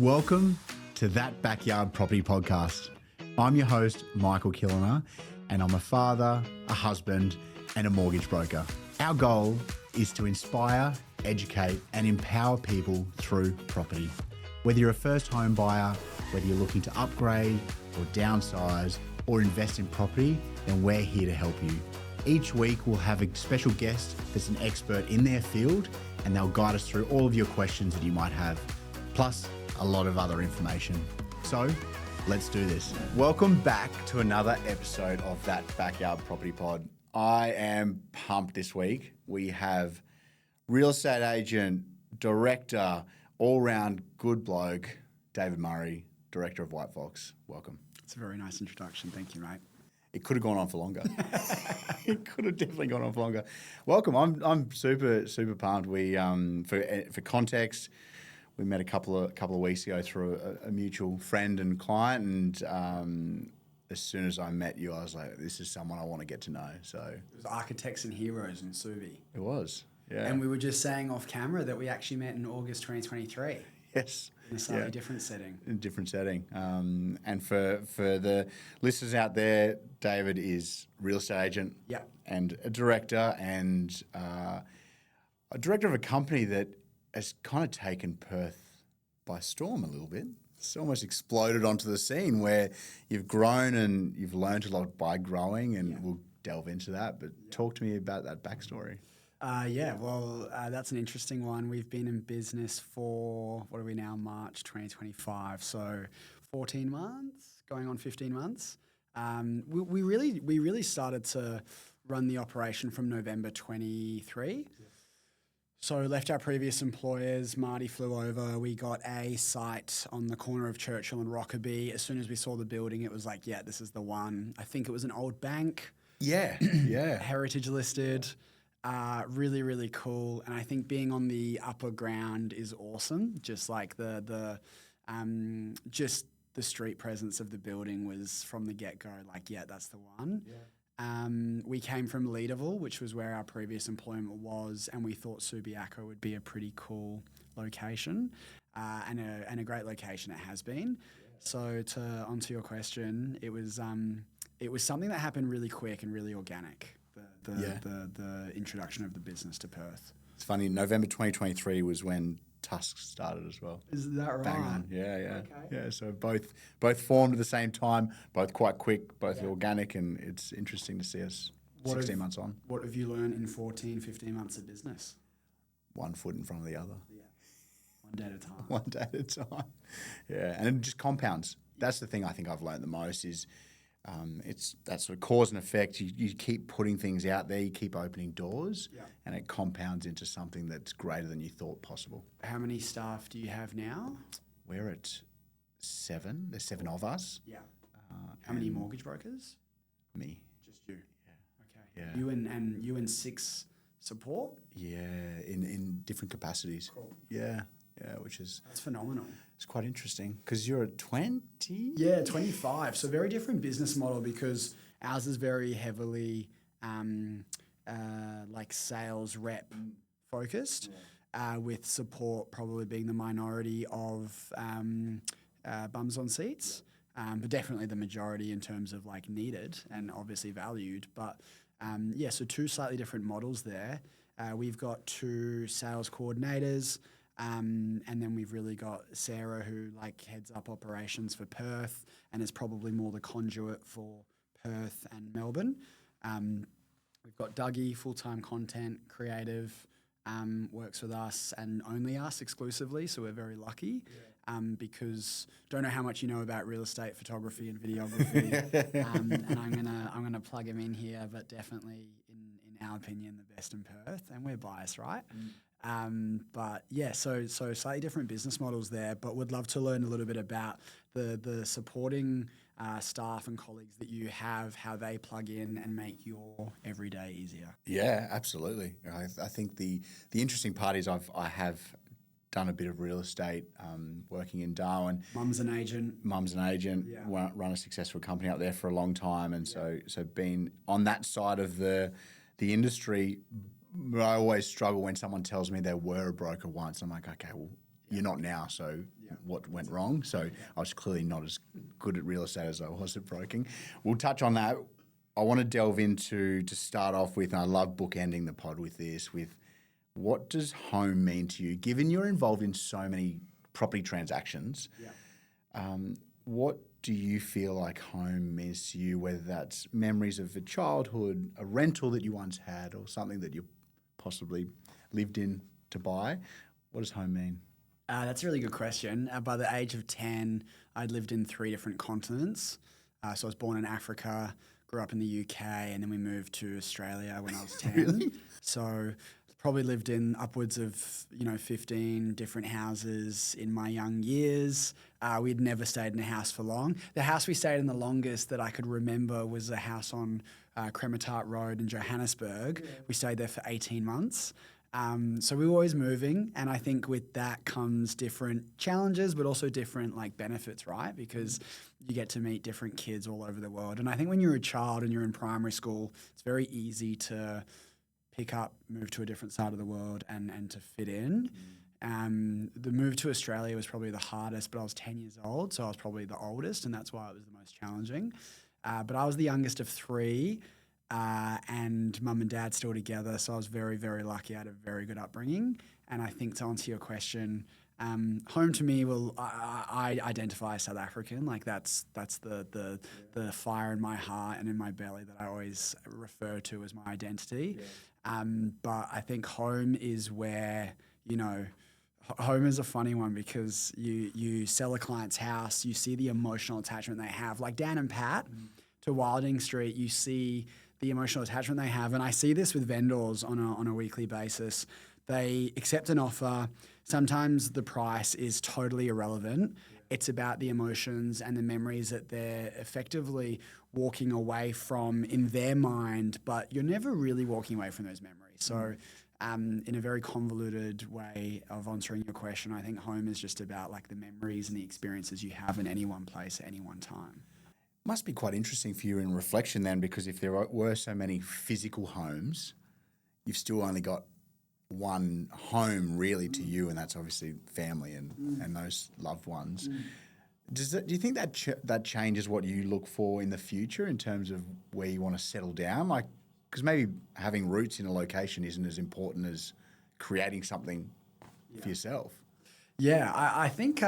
Welcome to That Backyard Property Podcast. I'm your host, Michael Killiner, and I'm a father, a husband, and a mortgage broker. Our goal is to inspire, educate, and empower people through property. Whether you're a first home buyer, whether you're looking to upgrade or downsize or invest in property, then we're here to help you. Each week, we'll have a special guest that's an expert in their field, and they'll guide us through all of your questions that you might have, plus a lot of other information. So let's do this. Welcome back to another episode of That Backyard Property Pod. I am pumped this week. We have real estate agent, director, all-round good bloke, David Murray, director of White Fox. Welcome. It's a very nice introduction. Thank you, mate. It could have gone on for longer. It could have definitely gone on for longer. Welcome. I'm super pumped. We for context, we met a couple of weeks ago through a mutual friend and client, and as soon as I met you, I was like, this is someone I want to get to know. So it was Architects and Heroes in Subi. It was, yeah. And we were just saying off camera that we actually met in August 2023. Yes. In a slightly different setting. In a different setting. And for the listeners out there, David is real estate agent and a director and a director of a company that has kind of taken Perth by storm a little bit. It's almost exploded onto the scene where you've grown and you've learned a lot by growing, and we'll delve into that. But talk to me about that backstory. That's an interesting one. We've been in business for, what are we now, March 2025, so 14 months, going on 15 months. We really started to run the operation from November 23. So left our previous employers, Marty flew over, we got a site on the corner of Churchill and Rockaby. As soon as we saw the building, it was like, yeah, this is the one. I think it was an old bank. Yeah. Heritage listed. Really, really cool. And I think being on the upper ground is awesome. Just like just the street presence of the building was from the get-go like, yeah, that's the one. Yeah. We came from Leederville, which was where our previous employment was, and we thought Subiaco would be a pretty cool location and a great location it has been. Yeah. So onto your question, it was something that happened really quick and really organic. The introduction of the business to Perth. It's funny, November 2023 was when Tusk started as well. Is that right? Bang on. Yeah. Okay. Yeah, so both formed at the same time, both quite quick, both organic, and it's interesting to see us 16 months on. What have you learned in 14, 15 months of business? One foot in front of the other. Yeah. One day at a time. One day at a time. Yeah, and it just compounds. That's the thing I think I've learned the most is it's that sort of cause and effect. You keep putting things out there, you keep opening doors, and it compounds into something that's greater than you thought possible. How many staff do you have now? We're at 7. There's 7 of us. Yeah. How many mortgage brokers? Me. Just you? Yeah. Okay. Yeah. You and 6 support? Yeah, in different capacities. Cool. Yeah, which is... That's phenomenal. It's quite interesting because you're at 20? Yeah, 25. So very different business model because ours is very heavily like sales rep focused, with support probably being the minority of bums on seats, but definitely the majority in terms of like needed and obviously valued. But so 2 slightly different models there. We've got 2 sales coordinators. And then we've really got Sarah, who like heads up operations for Perth and is probably more the conduit for Perth and Melbourne. We've got Dougie, full-time content, creative, works with us and only us exclusively. So we're very lucky because don't know how much you know about real estate, photography and videography. And I'm gonna plug him in here, but definitely in our opinion, the best in Perth, and we're biased, right? So slightly different business models there, but would love to learn a little bit about the supporting staff and colleagues that you have, how they plug in and make your everyday easier. Yeah, absolutely. I think the interesting part is I have done a bit of real estate, working in Darwin. Mum's an agent. Run a successful company out there for a long time, and so being on that side of the industry. I always struggle when someone tells me they were a broker once. I'm like, okay, well, you're not now, so what went wrong. So I was clearly not as good at real estate as I was at broking. We'll touch on that. I want to delve into, to start off with, and I love bookending the pod with this, with what does home mean to you? Given you're involved in so many property transactions, what do you feel like home means to you, whether that's memories of a childhood, a rental that you once had, or something that you possibly lived in to buy? What does home mean? That's a really good question. By the age of 10, I'd lived in 3 different continents. So I was born in Africa, grew up in the UK, and then we moved to Australia when I was 10. Really? So probably lived in upwards of 15 different houses in my young years. We'd never stayed in a house for long. The house we stayed in the longest that I could remember was a house on Crematart Road in Johannesburg. Yeah. We stayed there for 18 months. So we were always moving, and I think with that comes different challenges, but also different benefits, right? Because you get to meet different kids all over the world. And I think when you're a child and you're in primary school, it's very easy to pick up, move to a different side of the world and to fit in. The move to Australia was probably the hardest, but I was 10 years old, so I was probably the oldest, and that's why it was the most challenging. But I was the youngest of 3. And mum and dad still together, so I was very, very lucky. I had a very good upbringing. And I think, to answer your question, home to me, I identify as South African. That's the fire in my heart and in my belly that I always refer to as my identity. Yeah. But I think home is where, home is a funny one, because you sell a client's house, you see the emotional attachment they have. Like Dan and Pat to Wilding Street, you see the emotional attachment they have. And I see this with vendors on a weekly basis. They accept an offer. Sometimes the price is totally irrelevant. Yeah. It's about the emotions and the memories that they're effectively walking away from in their mind, but you're never really walking away from those memories. So in a very convoluted way of answering your question, I think home is just about the memories and the experiences you have in any one place at any one time. Must be quite interesting for you in reflection then, because if there were so many physical homes, you've still only got one home really to you, and that's obviously family and those loved ones. Do you think that changes what you look for in the future in terms of where you want to settle down? Because maybe having roots in a location isn't as important as creating something for yourself. Yeah, I think,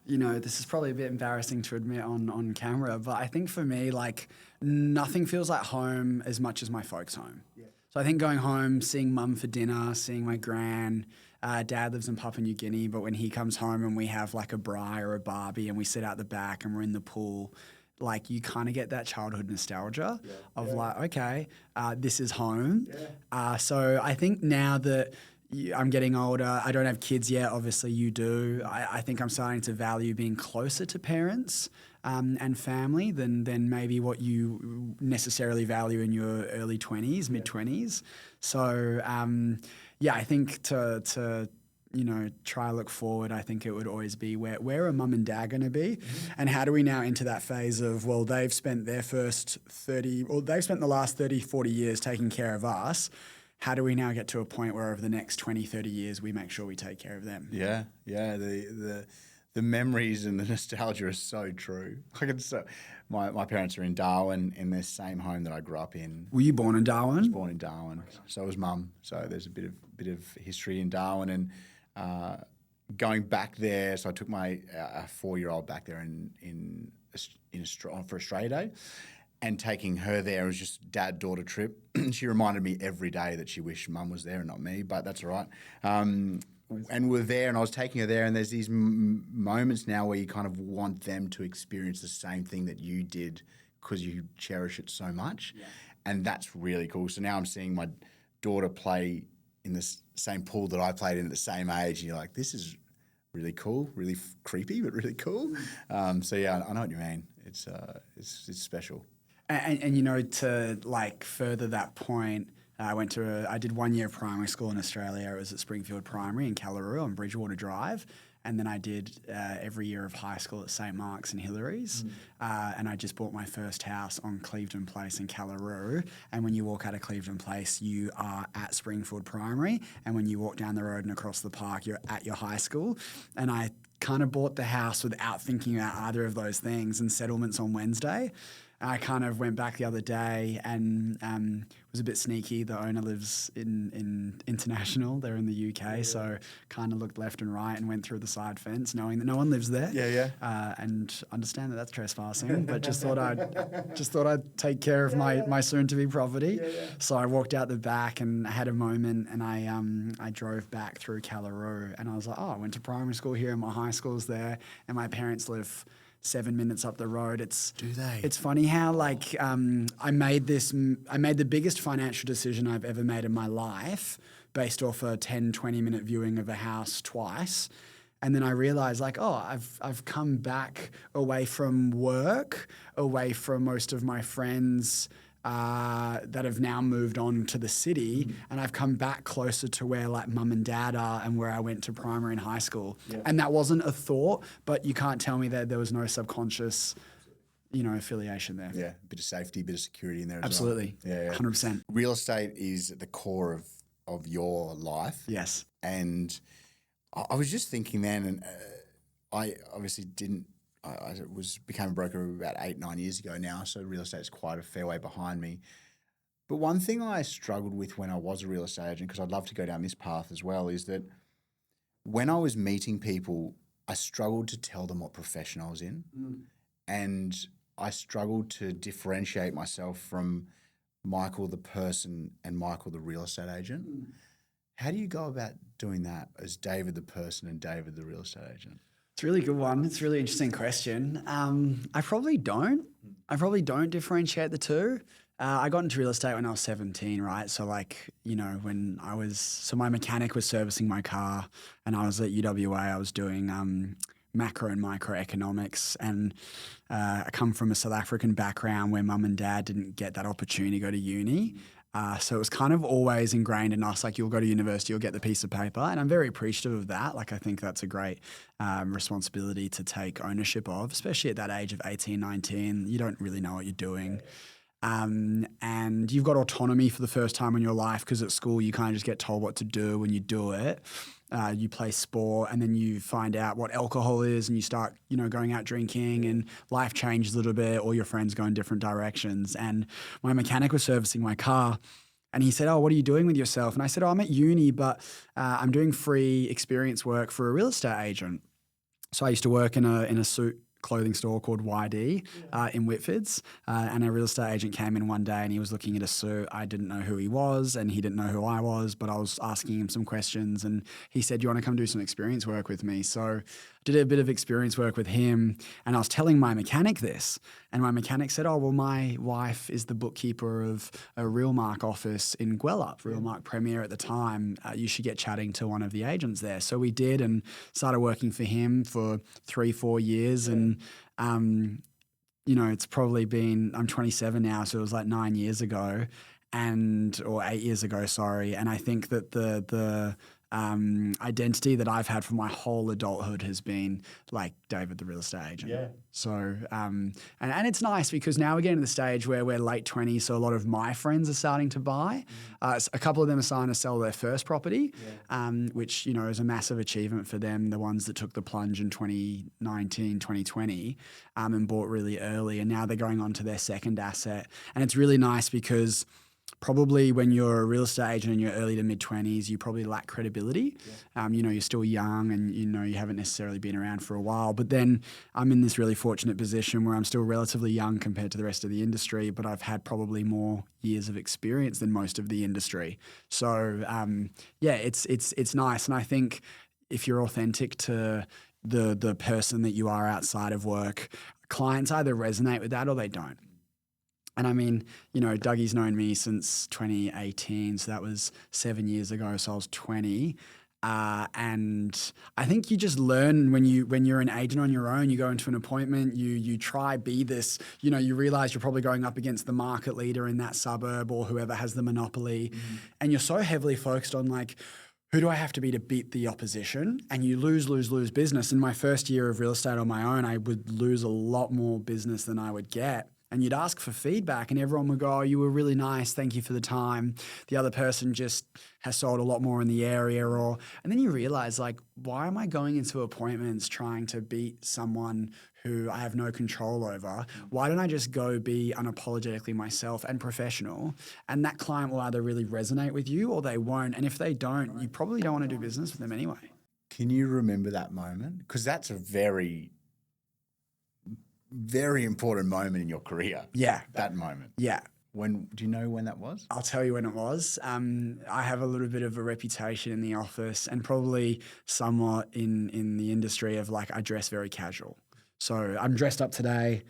this is probably a bit embarrassing to admit on camera, but I think for me, nothing feels like home as much as my folks' home. Yeah. So I think going home, seeing mum for dinner, seeing my gran, dad lives in Papua New Guinea, but when he comes home and we have a braai or a barbie and we sit out the back and we're in the pool, you kind of get that childhood nostalgia of okay, this is home. Yeah. So I think now that I'm getting older, I don't have kids yet, obviously you do. I think I'm starting to value being closer to parents and family than maybe what you necessarily value in your early 20s, mid-20s. So, I think to try look forward, I think it would always be where are mum and dad going to be? And how do we now enter that phase of, they've spent the last 30, 40 years taking care of us. How do we now get to a point where over the next 20, 30 years, we make sure we take care of them? Yeah. The memories and the nostalgia are so true. My parents are in Darwin, in the same home that I grew up in. Were you born in Darwin? I was born in Darwin. Okay. So was mum. So there's a bit of history in Darwin. And going back there, so I took my 4-year-old back there for Australia Day. And taking her there was just dad-daughter trip. She reminded me every day that she wished mum was there and not me, but that's all right. And we're there, and I was taking her there, and there's these moments now where you kind of want them to experience the same thing that you did because you cherish it so much. Yeah. And that's really cool. So now I'm seeing my daughter play in the same pool that I played in at the same age, and you're like, this is really cool, really creepy, but really cool. I know what you mean. It's special. And to further that point, I did 1 year of primary school in Australia. It was at Springfield Primary in Callaroo on Bridgewater Drive. And then I did every year of high school at St. Mark's and Hillary's. And I just bought my first house on Clevedon Place in Callaroo. And when you walk out of Clevedon Place, you are at Springfield Primary. And when you walk down the road and across the park, you're at your high school. And I kind of bought the house without thinking about either of those things, and settlement's on Wednesday. I kind of went back the other day and was a bit sneaky. The owner lives in International. They're in the UK, so kind of looked left and right and went through the side fence, knowing that no one lives there. And understand that that's trespassing, but just thought I'd take care of my soon-to-be property. So I walked out the back and had a moment, and I drove back through Callaroo, and I was like, oh, I went to primary school here, and my high school's there, and my parents live 7 minutes up the road. Do they? It's funny how I made the biggest financial decision I've ever made in my life based off a 10, 20-minute viewing of a house twice. And then I realized I've come back away from work, away from most of my friends that have now moved on to the city, and I've come back closer to where like mum and dad are and where I went to primary and high school. And that wasn't a thought, but you can't tell me that there was no subconscious, affiliation there. Yeah, a bit of safety, a bit of security in there. Absolutely. As well. Yeah, 100%. Real estate is at the core of your life. Yes. And I was just thinking then, and I obviously didn't. I became a broker about 8-9 years ago now, so real estate is quite a fair way behind me. But one thing I struggled with when I was a real estate agent, because I'd love to go down this path as well, is that when I was meeting people, I struggled to tell them what profession I was in, and I struggled to differentiate myself from Michael the person and Michael the real estate agent. How do you go about doing that as David the person and David the real estate agent? It's a really good one. It's a really interesting question. I probably don't. Differentiate the two. I got into real estate when I was 17, right? So when my mechanic was servicing my car, and I was at UWA, I was doing macro and microeconomics, and I come from a South African background where mum and dad didn't get that opportunity to go to uni. So it was kind of always ingrained in us, you'll go to university, you'll get the piece of paper. And I'm very appreciative of that. I think that's a great responsibility to take ownership of, especially at that age of 18, 19. You don't really know what you're doing. And you've got autonomy for the first time in your life, because at school you kind of just get told what to do and you do it. You play sport, and then you find out what alcohol is, and you start, going out drinking, and life changes a little bit. All your friends go in different directions. And my mechanic was servicing my car, and he said, oh, what are you doing with yourself? And I said, oh, I'm at uni, but I'm doing free experience work for a real estate agent. So I used to work in a suit clothing store called YD in Whitfords, and a real estate agent came in one day and he was looking at a suit. I didn't know who he was and he didn't know who I was, but I was asking him some questions, and he said, you want to come do some experience work with me? So I did a bit of experience work with him, and I was telling my mechanic this, and my mechanic said, oh, well, my wife is the bookkeeper of a Realmark office in Gwelup, Realmark Premier at the time. You should get chatting to one of the agents there. So we did, and started working for him for 3-4 years. And, it's probably been, I'm 27 now, so it was 9 years ago or 8 years ago, sorry. And I think that the identity that I've had for my whole adulthood has been David the real estate agent. Yeah. So, and it's nice because now we're getting to the stage where we're late 20s, so a lot of my friends are starting to buy. A couple of them are starting to sell their first property, which, is a massive achievement for them, the ones that took the plunge in 2019, 2020, and bought really early, and now they're going on to their second asset. And it's really nice because probably when you're a real estate agent in your early to mid-20s, you probably lack credibility. You're still young, and you haven't necessarily been around for a while. But then I'm in this really fortunate position where I'm still relatively young compared to the rest of the industry, but I've had probably more years of experience than most of the industry. So it's nice. And I think if you're authentic to the person that you are outside of work, clients either resonate with that or they don't. And I mean, Dougie's known me since 2018, so that was 7 years ago, so I was 20. And I think you just learn when you're an agent on your own, you go into an appointment, you try be this, you realize you're probably going up against the market leader in that suburb or whoever has the monopoly. And you're so heavily focused on who do I have to be to beat the opposition? And you lose business. In my first year of real estate on my own, I would lose a lot more business than I would get. And you'd ask for feedback and everyone would go, oh, you were really nice. Thank you for the time. The other person just has sold a lot more in the area. And then you realize, like, why am I going into appointments trying to beat someone who I have no control over? Why don't I just go be unapologetically myself and professional? And that client will either really resonate with you or they won't. And if they don't, you probably don't want to do business with them anyway. Can you remember that moment? Because that's a very, very important moment in your career. Yeah. That moment. Yeah. Do you know when that was? I'll tell you when it was. I have a little bit of a reputation in the office and probably somewhat in the industry of like I dress very casual. So I'm dressed up today.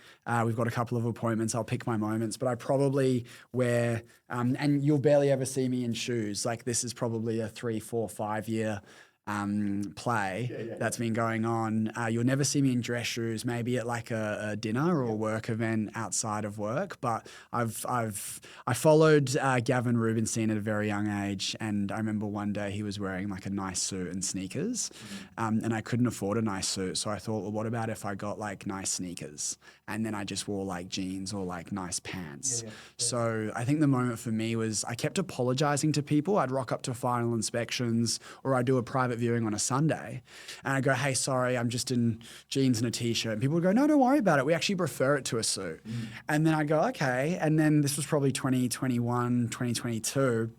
We've got a couple of appointments. I'll pick my moments, but I probably wear, and you'll barely ever see me in shoes. Like this is probably a 3, 4, 5 year play that's been going on. You'll never see me in dress shoes, maybe at like a dinner or a work event outside of work. But I followed Gavin Rubinstein at a very young age, and I remember one day he was wearing like a nice suit and sneakers, and I couldn't afford a nice suit, so I thought, well, what about if I got like nice sneakers, and then I just wore like jeans or like nice pants. So I think the moment for me was I kept apologizing to people. I'd rock up to final inspections or I'd do a private viewing on a Sunday and I'd go, hey, sorry, I'm just in jeans and a t-shirt. And people would go, no, don't worry about it. We actually prefer it to a suit. And then I'd go, okay. And then this was probably 2021, 2022.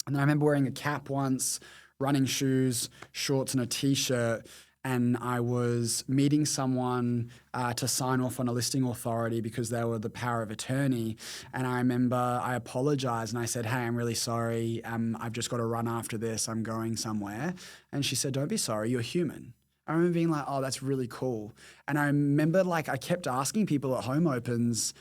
And then I remember wearing a cap once, running shoes, shorts and a t-shirt. And I was meeting someone to sign off on a listing authority because they were the power of attorney. And I remember I apologized and I said, hey, I'm really sorry. I've just got to run after this. I'm going somewhere. And she said, don't be sorry. You're human. I remember being like, oh, that's really cool. And I remember like I kept asking people at home opens,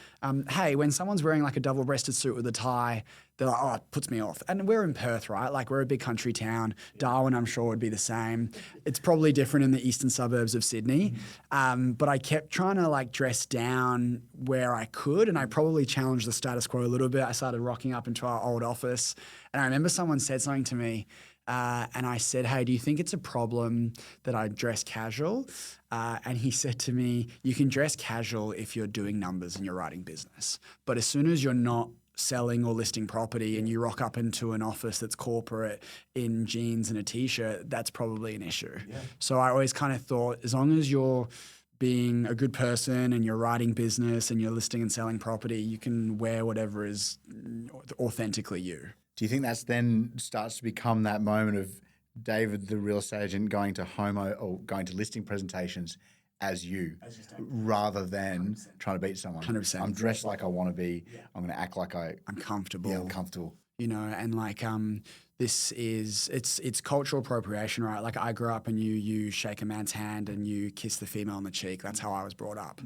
hey, when someone's wearing like a double-breasted suit with a tie, they're like, oh, it puts me off. And we're in Perth, right? Like we're a big country town. Darwin, I'm sure, would be the same. It's probably different in the eastern suburbs of Sydney. But I kept trying to like dress down where I could. And I probably challenged the status quo a little bit. I started rocking up into our old office. And I remember someone said something to me. And I said, hey, do you think it's a problem that I dress casual? And he said to me, you can dress casual if you're doing numbers and you're writing business. But as soon as you're not selling or listing property and you rock up into an office that's corporate in jeans and a t-shirt, that's probably an issue. Yeah. So I always kind of thought, as long as you're being a good person and you're writing business and you're listing and selling property, you can wear whatever is authentically you. Do you think that's then starts to become that moment of David, the real estate agent, going to or going to listing presentations as you rather than 100%. Trying to beat someone? 100%. I'm dressed like I want to be. Yeah. I'm going to act like I'm comfortable. Yeah, I'm comfortable. You know, and like this is it's cultural appropriation, right? Like I grew up and you shake a man's hand and you kiss the female on the cheek. That's how I was brought up.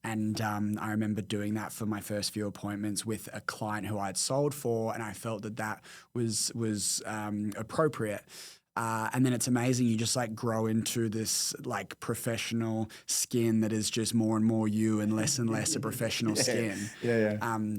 And I remember doing that for my first few appointments with a client who I'd sold for, and I felt that was appropriate. And then it's amazing. You just like grow into this like professional skin that is just more and more you and less a professional skin.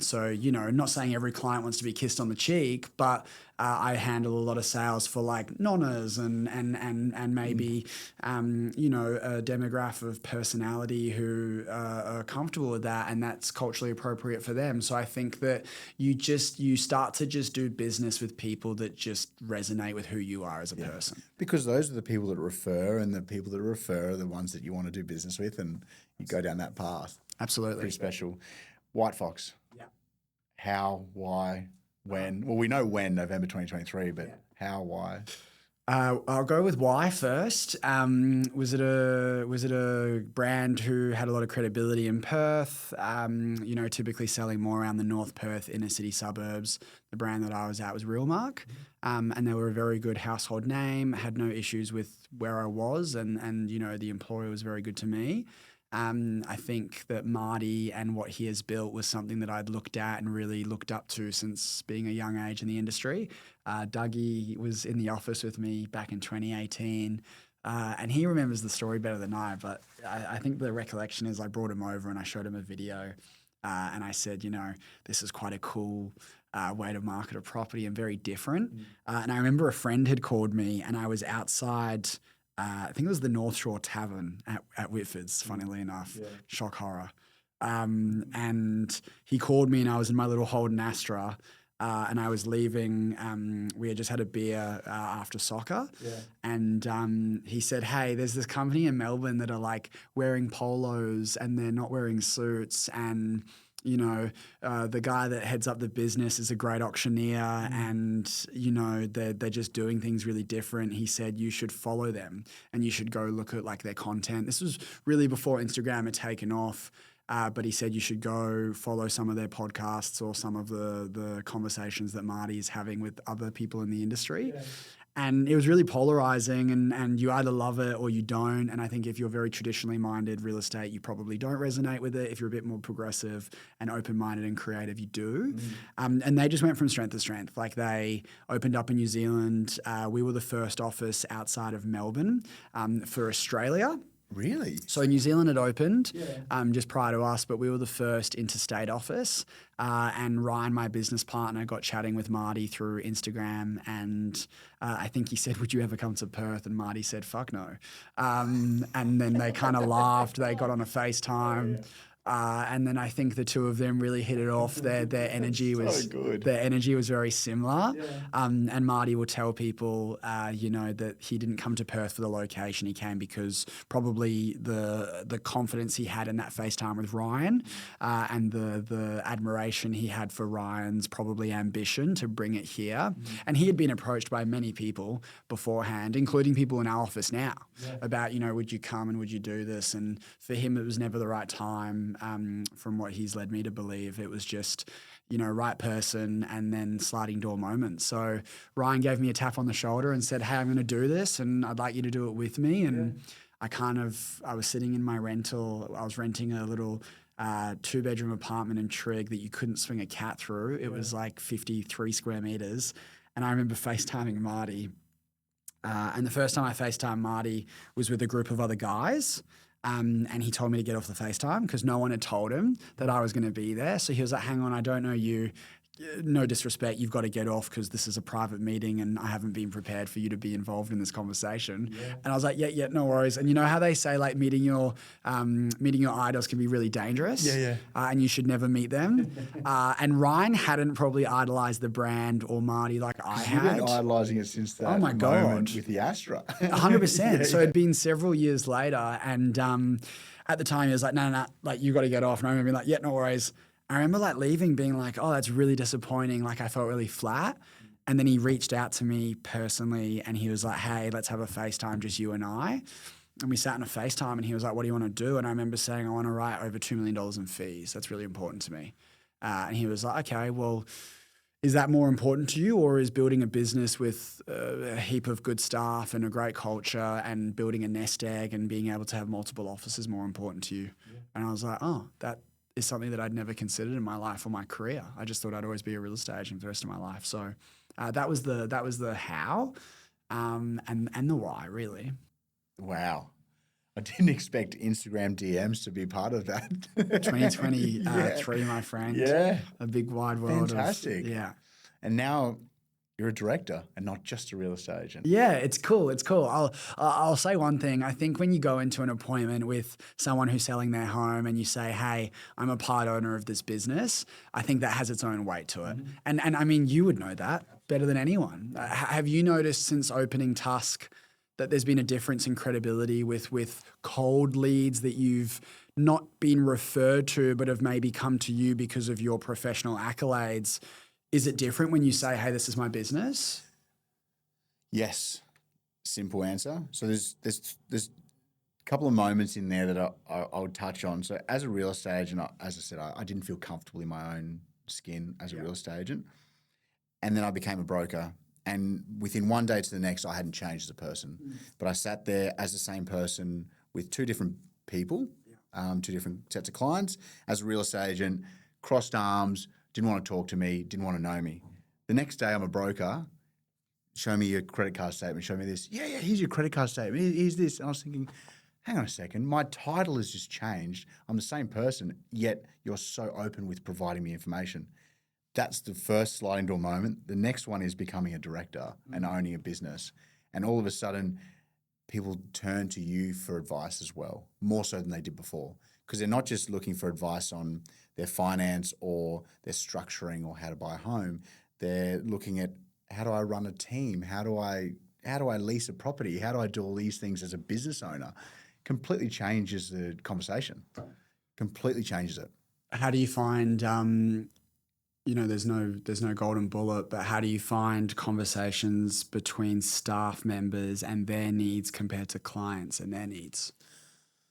So, you know, not saying every client wants to be kissed on the cheek, but I handle a lot of sales for like nonnas and maybe, you know, a demographic of personality who are comfortable with that, and that's culturally appropriate for them. So I think that you start to just do business with people that just resonate with who you are as a person. Because those are the people that refer, and the people that refer are the ones that you want to do business with, and you go down that path. Absolutely. Pretty special. White Fox. Yeah. How, why, when? Well, we know when, November 2023, but how, why? I'll go with why first. Was it a brand who had a lot of credibility in Perth? You know, typically selling more around the North Perth inner city suburbs. The brand that I was at was Realmark, and they were a very good household name. Had no issues with where I was, and you know, the employer was very good to me. I think that Marty and what he has built was something that I'd looked at and really looked up to since being a young age in the industry. Dougie was in the office with me back in 2018, and he remembers the story better than I, but I think the recollection is I brought him over and I showed him a video, and I said, you know, this is quite a cool way to market a property and very different. And I remember a friend had called me and I was outside I think it was the North Shore Tavern at Whitford's, funnily enough. Yeah. Shock horror. And he called me and I was in my little Holden Astra. And I was leaving. We had just had a beer after soccer, and he said, "Hey, there's this company in Melbourne that are like wearing polos and they're not wearing suits, and you know, the guy that heads up the business is a great auctioneer, and you know they're just doing things really different." He said you should follow them and you should go look at like their content. This was really before Instagram had taken off. But he said you should go follow some of their podcasts or some of the conversations that Marty is having with other people in the industry. Yeah. And it was really polarizing, and you either love it or you don't. And I think if you're very traditionally minded real estate, you probably don't resonate with it. If you're a bit more progressive and open-minded and creative, you do. And they just went from strength to strength. Like they opened up in New Zealand. We were the first office outside of Melbourne for Australia. Really? So New Zealand had opened just prior to us, but we were the first interstate office. And Ryan, my business partner, got chatting with Marty through Instagram. And I think he said, "Would you ever come to Perth?" And Marty said, "Fuck no." And then they kind of laughed. They got on a FaceTime. And then I think the two of them really hit it off. Their energy was good. Their energy was very similar. And Marty will tell people, that he didn't come to Perth for the location. He came because probably the confidence he had in that FaceTime with Ryan, and the admiration he had for Ryan's probably ambition to bring it here. And he had been approached by many people beforehand, including people in our office now, about would you come and would you do this? And for him, it was never the right time. From what he's led me to believe, it was just, right person and then sliding door moment. So Ryan gave me a tap on the shoulder and said, "Hey, I'm going to do this and I'd like you to do it with me." And I was sitting in my rental. I was renting a little 2-bedroom apartment in Trigg that you couldn't swing a cat through. It was like 53 square meters. And I remember FaceTiming Marty. And the first time I FaceTimed Marty was with a group of other guys. And he told me to get off the FaceTime because no one had told him that I was going to be there. So he was like, "Hang on, I don't know you. No disrespect, you've got to get off because this is a private meeting and I haven't been prepared for you to be involved in this conversation." And I was like, yeah, no worries. And you know how they say like meeting your idols can be really dangerous? And you should never meet them. And Ryan hadn't probably idolized the brand or Marty like I had. You've been idolizing it since that moment with the Astra. 100%. So it'd been several years later, and at the time he was like, no, like you got to get off. And I remember being like, yeah, no worries. I remember like leaving being like, "Oh, that's really disappointing." Like I felt really flat. And then he reached out to me personally and he was like, "Hey, let's have a FaceTime, just you and I." And we sat in a FaceTime and he was like, "What do you want to do?" And I remember saying, "I want to write over $2 million in fees. That's really important to me." And he was like, "Okay, well, is that more important to you, or is building a business with a heap of good staff and a great culture and building a nest egg and being able to have multiple offices more important to you?" And I was like, "Oh, that is something that I'd never considered in my life or my career. I just thought I'd always be a real estate agent for the rest of my life." So that was the how, and the why, really. Wow. I didn't expect Instagram DMs to be part of that. 2023, my friend. Yeah. A big wide world. Fantastic. Yeah. And now you're a director and not just a real estate agent. Yeah, it's cool. It's cool. I'll say one thing. I think when you go into an appointment with someone who's selling their home and you say, "Hey, I'm a part owner of this business," I think that has its own weight to it. And I mean, you would know that better than anyone. Have you noticed since opening Tusk that there's been a difference in credibility with cold leads that you've not been referred to but have maybe come to you because of your professional accolades? Is it different when you say, "Hey, this is my business"? Yes. Simple answer. So there's a couple of moments in there that I would touch on. So as a real estate agent, as I said, I didn't feel comfortable in my own skin as a real estate agent. And then I became a broker. And within one day to the next, I hadn't changed as a person. But I sat there as the same person with two different people, two different sets of clients. As a real estate agent, crossed arms, didn't want to talk to me, didn't want to know me. The next day, I'm a broker. Show me your credit card statement. Show me this. Yeah, here's your credit card statement. Here's this. And I was thinking, hang on a second. My title has just changed. I'm the same person, yet you're so open with providing me information. That's the first sliding door moment. The next one is becoming a director and owning a business. And all of a sudden, people turn to you for advice as well, more so than they did before, because they're not just looking for advice on their finance or their structuring or how to buy a home. They're looking at, how do I run a team? How do I lease a property? How do I do all these things as a business owner? Completely changes the conversation. Completely changes it. How do you find, there's no golden bullet, but how do you find conversations between staff members and their needs compared to clients and their needs?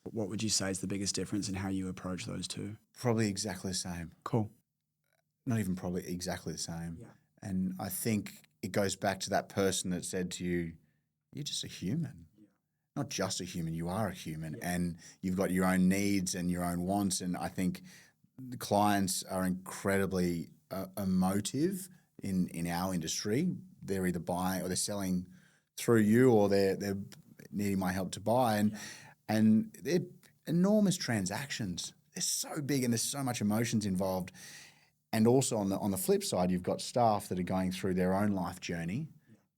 What would you say is the biggest difference in how you approach those two? Probably exactly the same. Cool. Not even probably, exactly the same. Yeah. And I think it goes back to that person that said to you, you're just a human. Yeah. Not just a human, you are a human. Yeah. And you've got your own needs and your own wants. And I think the clients are incredibly emotive in our industry. They're either buying or they're selling through you, or they're needing my help to buy. And they're enormous transactions. They're so big and there's so much emotions involved. And also on the flip side, you've got staff that are going through their own life journey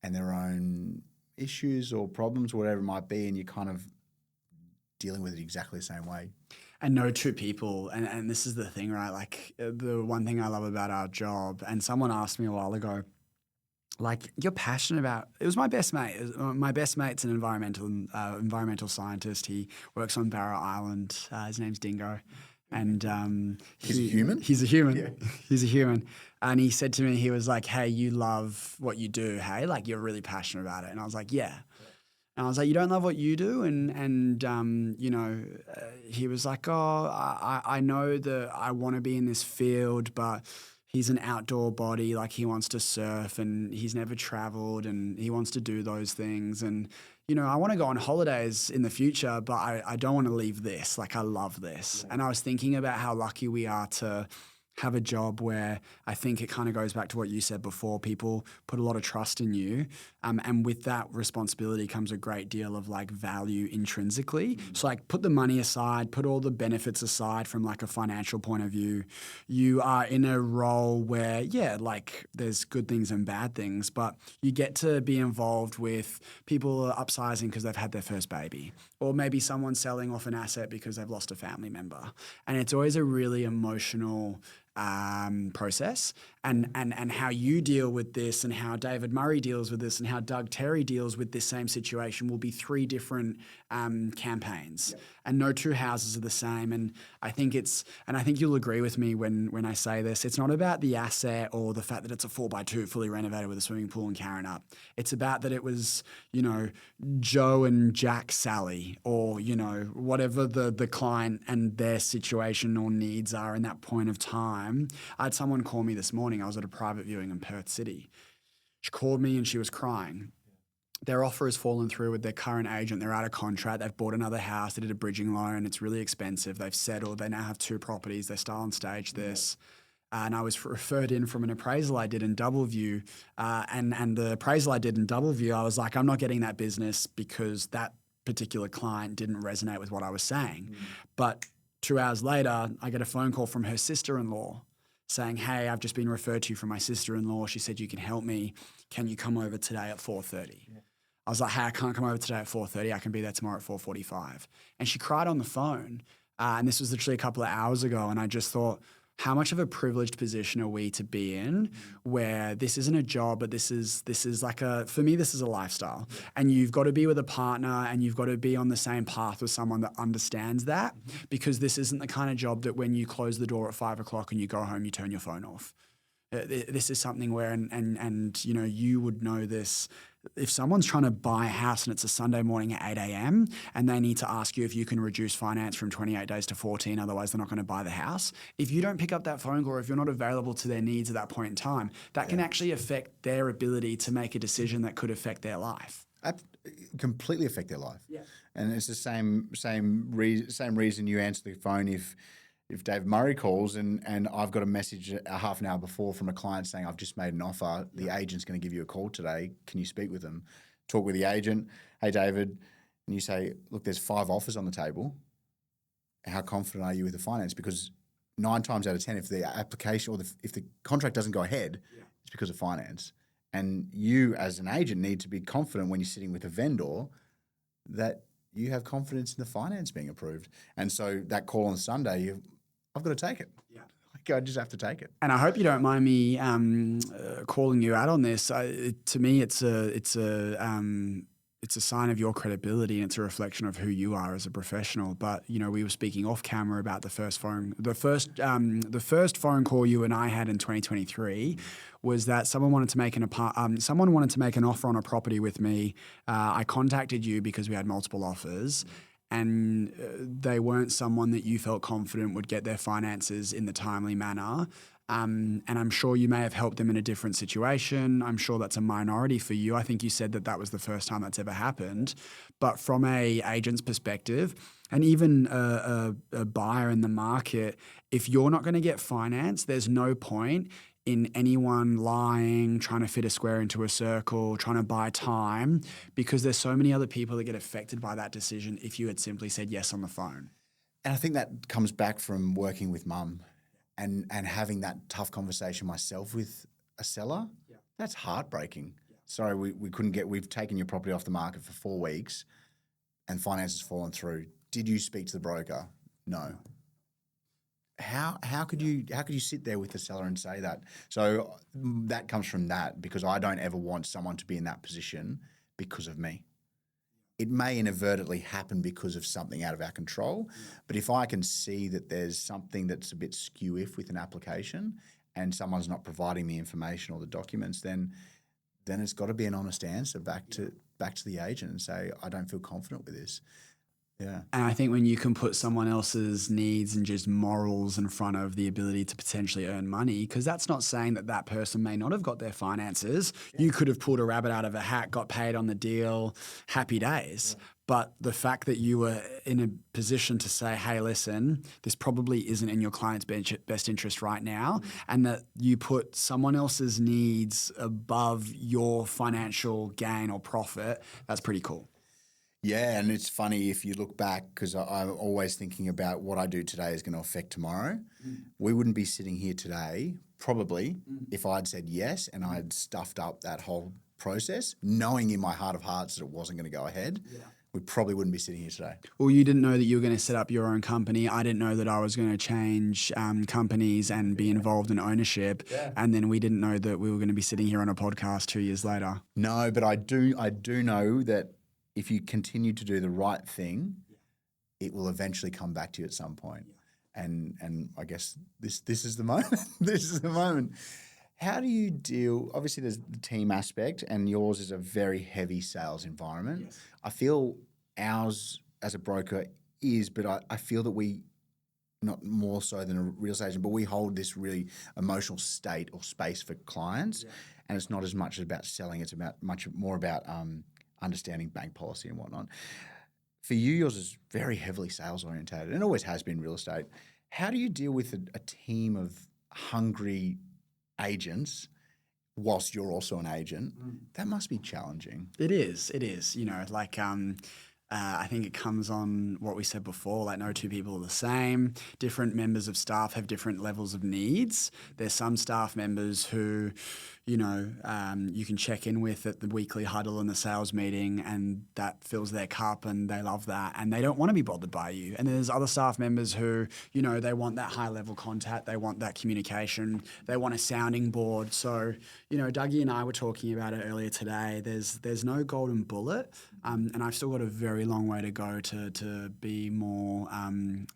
and their own issues or problems, whatever it might be, and you're kind of dealing with it exactly the same way. And no two people, and this is the thing, right? Like the one thing I love about our job, and someone asked me a while ago, like, you're passionate about, it was my best mate. My best mate's an environmental scientist. He works on Barrow Island. His name's Dingo. And he's a human? He's a human. Yeah. He's a human. And he said to me, he was like, hey, you love what you do, hey? Like, you're really passionate about it. And I was like, yeah. And I was like, you don't love what you do? He was like, oh, I know that I want to be in this field, but he's an outdoor body. Like, he wants to surf and he's never traveled and he wants to do those things. And, I want to go on holidays in the future, but I don't want to leave this. Like, I love this. Yeah. And I was thinking about how lucky we are to have a job where I think it kind of goes back to what you said before. People put a lot of trust in you. And with that responsibility comes a great deal of like value intrinsically. Mm-hmm. So like, put the money aside, put all the benefits aside from like a financial point of view. You are in a role where, like there's good things and bad things, but you get to be involved with people upsizing because they've had their first baby, or maybe someone selling off an asset because they've lost a family member. And it's always a really emotional process, and how you deal with this and how David Murray deals with this and how Doug Terry deals with this same situation will be three different campaigns. Yep. And no two houses are the same. And I think you'll agree with me when I say this, it's not about the asset or the fact that it's a 4x2 fully renovated with a swimming pool and Karen up. It's about that it was, Joe and Jack Sally, or, whatever the client and their situation or needs are in that point of time. I had someone call me this morning. I was at a private viewing in Perth City. She called me and she was crying. Their offer has fallen through with their current agent. They're out of contract. They've bought another house. They did a bridging loan. It's really expensive. They've settled. They now have 2 properties. They're still on stage this. And I was referred in from an appraisal I did in Doubleview. And the appraisal I did in Doubleview, I was like, I'm not getting that business because that particular client didn't resonate with what I was saying. Mm. But 2 hours later, I get a phone call from her sister-in-law saying, hey, I've just been referred to you from my sister-in-law. She said you can help me. Can you come over today at 4:30? Yeah. I was like, hey, I can't come over today at 4:30. I can be there tomorrow at 4:45. And she cried on the phone. And this was literally a couple of hours ago. And I just thought, how much of a privileged position are we to be in where this isn't a job, but this is like for me, this is a lifestyle. And you've got to be with a partner and you've got to be on the same path with someone that understands that, because this isn't the kind of job that when you close the door at 5 o'clock and you go home, you turn your phone off. This is something where, and you would know this, if someone's trying to buy a house and it's a Sunday morning at 8 a.m. and they need to ask you if you can reduce finance from 28 days to 14, otherwise they're not going to buy the house. If you don't pick up that phone call, or if you're not available to their needs at that point in time, that can actually affect their ability to make a decision that could affect their life. Completely affect their life. Yeah. And it's the same reason you answer the phone if Dave Murray calls and I've got a message a half an hour before from a client saying, I've just made an offer, the agent's going to give you a call today, can you speak with them? Talk with the agent, hey David, and you say, look, there's 5 offers on the table. How confident are you with the finance? Because 9 times out of 10, if the application or if the contract doesn't go ahead, it's because of finance. And you as an agent need to be confident when you're sitting with a vendor that you have confidence in the finance being approved. And so that call on Sunday, I've got to take it. Yeah. I just have to take it. And I hope you don't mind me calling you out on this. To me, it's a sign of your credibility, and it's a reflection of who you are as a professional. But we were speaking off camera about the first phone call you and I had in 2023 was that someone wanted to make an offer on a property with me. I contacted you because we had multiple offers. And they weren't someone that you felt confident would get their finances in the timely manner. And I'm sure you may have helped them in a different situation. I'm sure that's a minority for you. I think you said that was the first time that's ever happened. But from a agent's perspective, and even a buyer in the market, if you're not going to get finance, there's no point in anyone lying, trying to fit a square into a circle, trying to buy time, because there's so many other people that get affected by that decision if you had simply said yes on the phone. And I think that comes back from working with mum and having that tough conversation myself with a seller. Yeah. That's heartbreaking. Yeah. Sorry, we've taken your property off the market for 4 weeks and finance has fallen through. Did you speak to the broker? No. How could you sit there with the seller and say that? So that comes from that, because I don't ever want someone to be in that position because of me. It may inadvertently happen because of something out of our control, but if I can see that there's something that's a bit skew-if with an application and someone's not providing the information or the documents, then it's got to be an honest answer back to the agent and say, I don't feel confident with this. Yeah. And I think when you can put someone else's needs and just morals in front of the ability to potentially earn money, because that's not saying that person may not have got their finances. Yeah. You could have pulled a rabbit out of a hat, got paid on the deal, happy days. Yeah. But the fact that you were in a position to say, hey, listen, this probably isn't in your client's best interest right now, and that you put someone else's needs above your financial gain or profit, that's pretty cool. Yeah, and it's funny if you look back, because I'm always thinking about what I do today is going to affect tomorrow. We wouldn't be sitting here today probably if I'd said yes and I'd stuffed up that whole process, knowing in my heart of hearts that it wasn't going to go ahead. Yeah. We probably wouldn't be sitting here today. Well, you didn't know that you were going to set up your own company. I didn't know that I was going to change companies and be involved in ownership. Yeah. And then we didn't know that we were going to be sitting here on a podcast 2 years later. No, but I do know that if you continue to do the right thing, it will eventually come back to you at some point. Yeah. And I guess this is the moment. This is the moment. How do you deal? Obviously, there's the team aspect, and yours is a very heavy sales environment. Yes. I feel ours as a broker is, but I feel that we, not more so than a real estate agent, but we hold this really emotional state or space for clients, and it's not as much about selling. It's much more about understanding bank policy and whatnot. For you, yours is very heavily sales orientated and always has been real estate. How do you deal with a team of hungry agents whilst you're also an agent? That must be challenging. It is. I think it comes on what we said before, like no two people are the same. Different members of staff have different levels of needs. There's some staff members who, you can check in with at the weekly huddle and the sales meeting, and that fills their cup and they love that and they don't want to be bothered by you. And there's other staff members who, they want that high level contact, they want that communication, they want a sounding board. So, Dougie and I were talking about it earlier today. There's no golden bullet, and I've still got a very long way to go to be more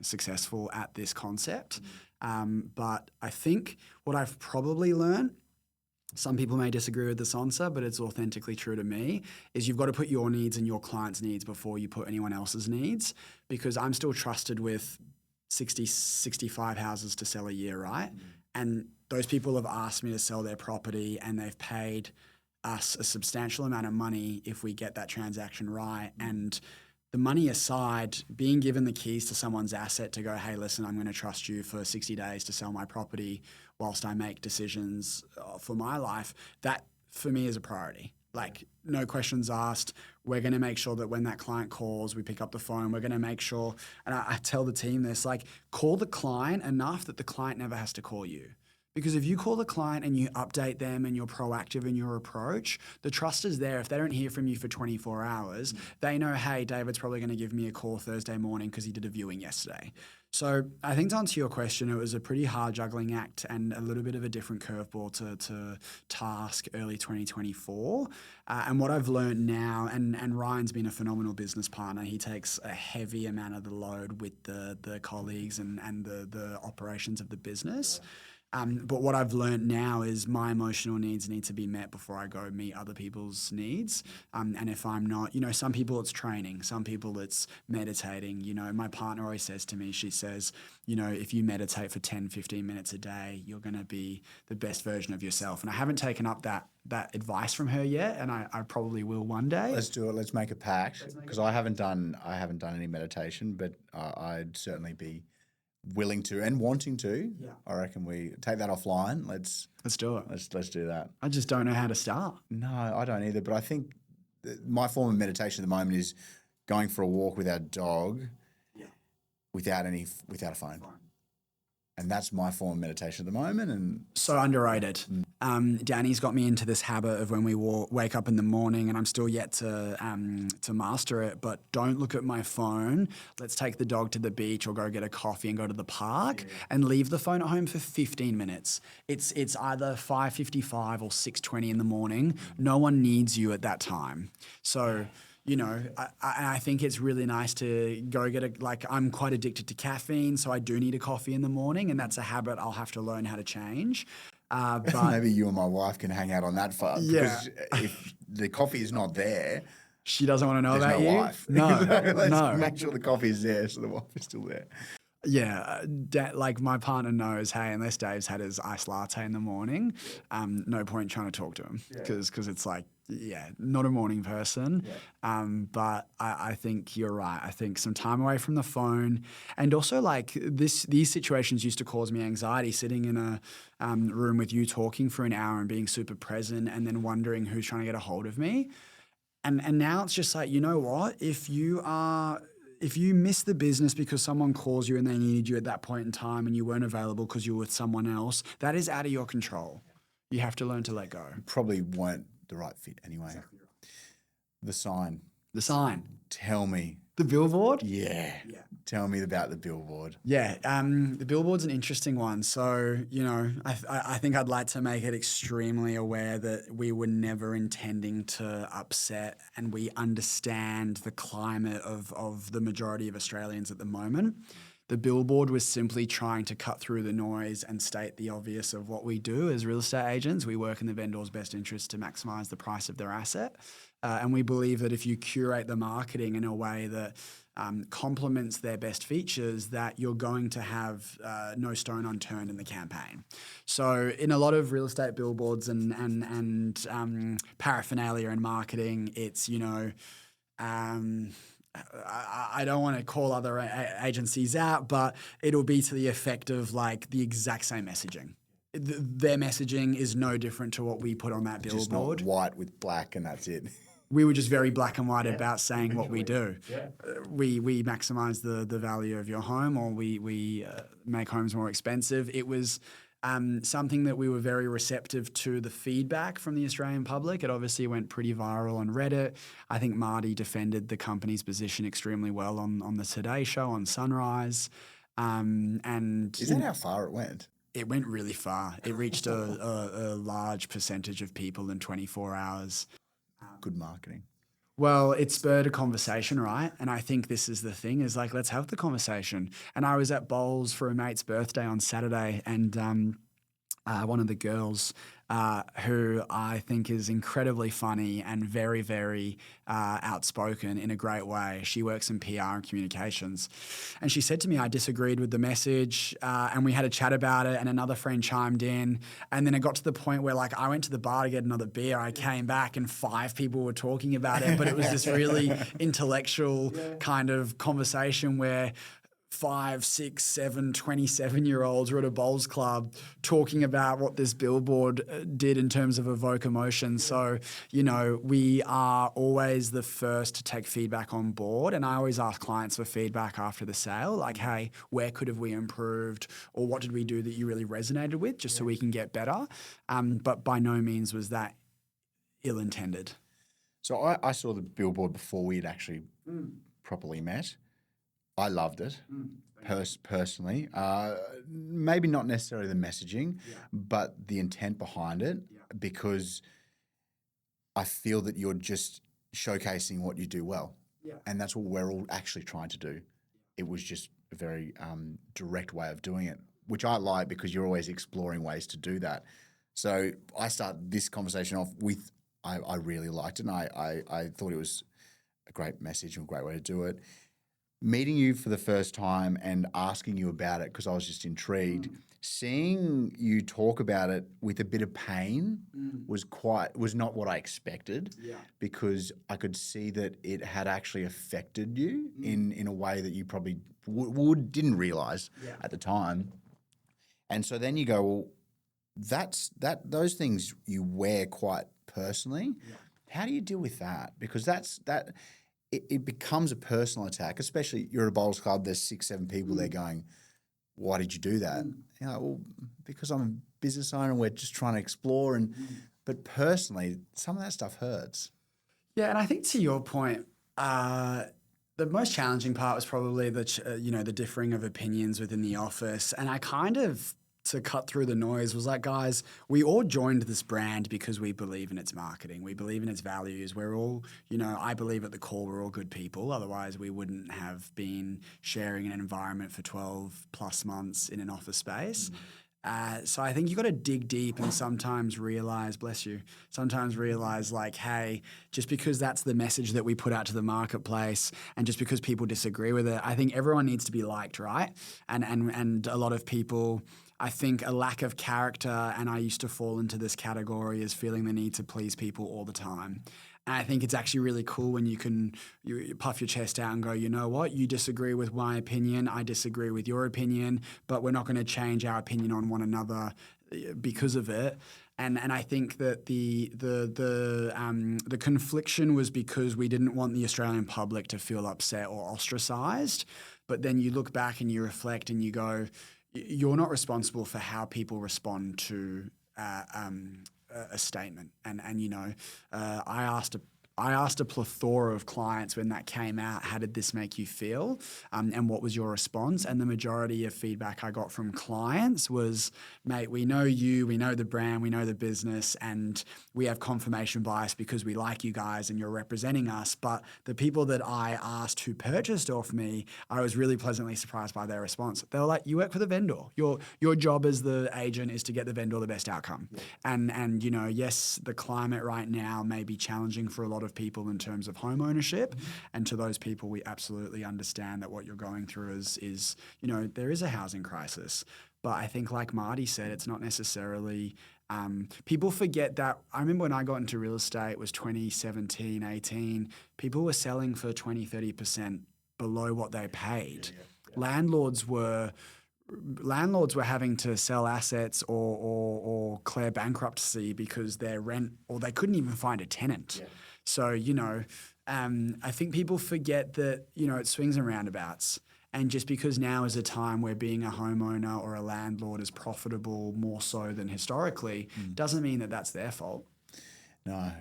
successful at this concept. But I think what I've probably learned, some people may disagree with this answer, but it's authentically true to me, is you've got to put your needs and your client's needs before you put anyone else's needs, because I'm still trusted with 60, 65 houses to sell a year, right? And those people have asked me to sell their property and they've paid us a substantial amount of money if we get that transaction right. And the money aside, being given the keys to someone's asset to go, hey, listen, I'm going to trust you for 60 days to sell my property whilst I make decisions for my life, that for me is a priority. Like, no questions asked. We're going to make sure that when that client calls, we pick up the phone. We're going to make sure, and I tell the team this, like, call the client enough that the client never has to call you. Because if you call the client and you update them and you're proactive in your approach, the trust is there. If they don't hear from you for 24 hours, they know, hey, David's probably going to give me a call Thursday morning because he did a viewing yesterday. So I think to answer your question, it was a pretty hard juggling act and a little bit of a different curveball to task early 2024. And what I've learned now, and Ryan's been a phenomenal business partner. He takes a heavy amount of the load with the colleagues and the operations of the business. But what I've learned now is my emotional needs need to be met before I go meet other people's needs. And if I'm not, some people it's training, some people it's meditating. My partner always says to me, she says, if you meditate for 10, 15 minutes a day, you're going to be the best version of yourself. And I haven't taken up that advice from her yet, and I probably will one day. Let's do it. Let's make a pact, because I haven't done any meditation, but I'd certainly be willing to and wanting to. Yeah. I reckon we take that offline. Let's do it. Let's do that. I just don't know how to start. No, I don't either. But I think my form of meditation at the moment is going for a walk with our dog, without a phone. And that's my form of meditation at the moment. And so underrated. Danny's got me into this habit of when we wake up in the morning, and I'm still yet to master it, but don't look at my phone. Let's take the dog to the beach or go get a coffee and go to the park and leave the phone at home for 15 minutes. It's either 5:55 or 6:20 in the morning. No one needs you at that time. So I think it's really nice to go get I'm quite addicted to caffeine, so I do need a coffee in the morning, and that's a habit I'll have to learn how to change. But maybe you and my wife can hang out on that far. Yeah. Because if the coffee is not there, she doesn't want to know about no you. Wife. No, Let's make sure the coffee is there, so the wife is still there. Yeah, my partner knows, hey, unless Dave's had his iced latte in the morning, no point trying to talk to him because it's not a morning person. Yeah. But I think you're right. I think some time away from the phone, and also these situations used to cause me anxiety, sitting in a room with you talking for an hour and being super present and then wondering who's trying to get a hold of me. And now it's just like, you know what, if you miss the business because someone calls you and they needed you at that point in time and you weren't available because you were with someone else, that is out of your control. You have to learn to let go. Probably weren't the right fit anyway. Exactly right. The sign. Tell me. The billboard? Yeah. Tell me about the billboard. Yeah. The billboard's an interesting one. So, I think I'd like to make it extremely aware that we were never intending to upset, and we understand the climate of the majority of Australians at the moment. The billboard was simply trying to cut through the noise and state the obvious of what we do as real estate agents. We work in the vendor's best interest to maximize the price of their asset. And we believe that if you curate the marketing in a way that complements their best features, that you're going to have no stone unturned in the campaign. So in a lot of real estate billboards and paraphernalia and marketing, it's, I don't want to call other agencies out, but it'll be to the effect of the exact same messaging. Their messaging is no different to what we put on that billboard. Just not white with black and that's it. We were just very black and white about saying what we do. Yeah. We maximise the value of your home, or we make homes more expensive. It was something that we were very receptive to the feedback from the Australian public. It obviously went pretty viral on Reddit. I think Marty defended the company's position extremely well on the Today Show, on Sunrise. And is that how far it went? It went really far. It reached a large percentage of people in 24 hours. Good marketing. Well, it spurred a conversation, right? And I think this is the thing, is let's have the conversation. And I was at bowls for a mate's birthday on Saturday, and one of the girls who I think is incredibly funny and very, very outspoken in a great way. She works in PR and communications. And she said to me, I disagreed with the message, and we had a chat about it, and another friend chimed in. And then it got to the point where I went to the bar to get another beer. I came back and 5 people were talking about it, but it was this really intellectual kind of conversation where 5, 6, 7, 27-year-olds were at a bowls club talking about what this billboard did in terms of evoke emotion. So, you know, we are always the first to take feedback on board. And I always ask clients for feedback after the sale, like, hey, where could have we improved, or what did we do that you really resonated with, just so we can get better. But by no means was that ill-intended. So I saw the billboard before we had actually properly met. I loved it personally. Maybe not necessarily the messaging, but the intent behind it, because I feel that you're just showcasing what you do well. And that's what we're all actually trying to do. It was just a very direct way of doing it, which I like, because you're always exploring ways to do that. So I start this conversation off with, I really liked it, and I thought it was a great message and a great way to do it. Meeting you for the first time and asking you about it, because I was just intrigued. Seeing you talk about it with a bit of pain was not what I expected, because I could see that it had actually affected you in a way that you probably didn't realize at the time. And so then you go, well, those things you wear quite personally. How do you deal with that? Because it becomes a personal attack, especially you're at a bowls club, there's 6, 7 people there going, why did you do that? You're like, well, because I'm a business owner and we're just trying to explore. But personally, some of that stuff hurts. Yeah, and I think to your point, the most challenging part was probably the differing of opinions within the office. And I kind of, to cut through the noise, was like, guys, we all joined this brand because we believe in its marketing. We believe in its values. We're all, I believe at the core we're all good people. Otherwise, we wouldn't have been sharing an environment for 12 plus months in an office space. So I think you got to dig deep and sometimes realize, like, hey, just because that's the message that we put out to the marketplace, and just because people disagree with it, I think everyone needs to be liked, right? And a lot of people, I think a lack of character, and I used to fall into this category, is feeling the need to please people all the time. And I think it's actually really cool when you puff your chest out and go, you know what, you disagree with my opinion, I disagrey with your opinion, but we're not going to change our opinion on one another because of it. And I think that the confliction was because we didn't want the Australian public to feel upset or ostracized. But then you look back and you reflect and you go, you're not responsible for how people respond to a statement. And I asked a plethora of clients when that came out, how did this make you feel? And what was your response? And the majority of feedback I got from clients was, mate, we know you, we know the brand, we know the business, and we have confirmation bias because we like you guys and you're representing us. But the people that I asked who purchased off me, I was really pleasantly surprised by their response. They were like, you work for the vendor. Your job as the agent is to get the vendor the best outcome. And yes, the climate right now may be challenging for a lot of people in terms of home ownership, and to those people we absolutely understand that what you're going through is there is a housing crisis. But I think, like Marty said, it's not necessarily people forget that. I remember when I got into real estate, it was 2017, 18, people were selling for 20-30% below what they paid. Landlords were having to sell assets or declare bankruptcy because their rent, or they couldn't even find a tenant. So, I think people forget that, it swings and roundabouts. And just because now is a time where being a homeowner or a landlord is profitable more so than historically, doesn't mean that that's their fault. No,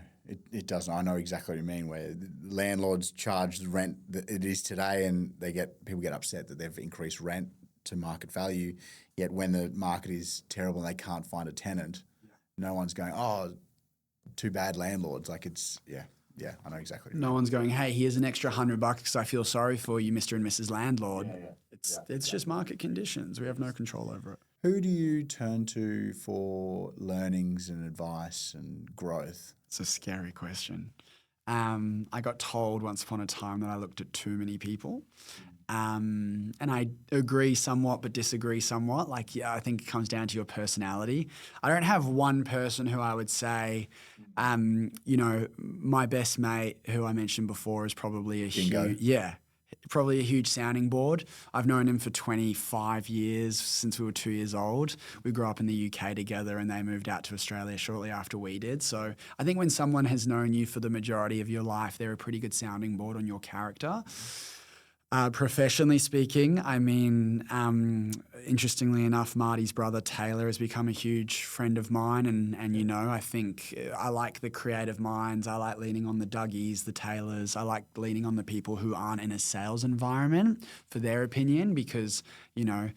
it doesn't. I know exactly what you mean, where landlords charge the rent that it is today, and people get upset that they've increased rent to market value. Yet when the market is terrible and they can't find a tenant, no one's going, oh, too bad landlords. Like I know exactly. No one's going, hey, here's an extra $100 because I feel sorry for you, Mr. and Mrs. Landlord. It's just market conditions. We have no control over it. Who do you turn to for learnings and advice and growth? It's a scary question. I got told once upon a time that I looked at too many people. And I agree somewhat but disagree somewhat. I think it comes down to your personality. I don't have one person who I would say, my best mate who I mentioned before is probably a huge... Yeah. probably a huge sounding board. I've known him for 25 years, since we were 2 years old. We grew up in the UK together and they moved out to Australia shortly after we did. So I think when someone has known you for the majority of your life, they're a pretty good sounding board on your character. Professionally speaking, I mean, interestingly enough, Marty's brother Taylor has become a huge friend of mine, and you know, I think I like the creative minds. I like leaning on the Dougies, the Taylors. I like leaning on the people who aren't in a sales environment for their opinion, because you know,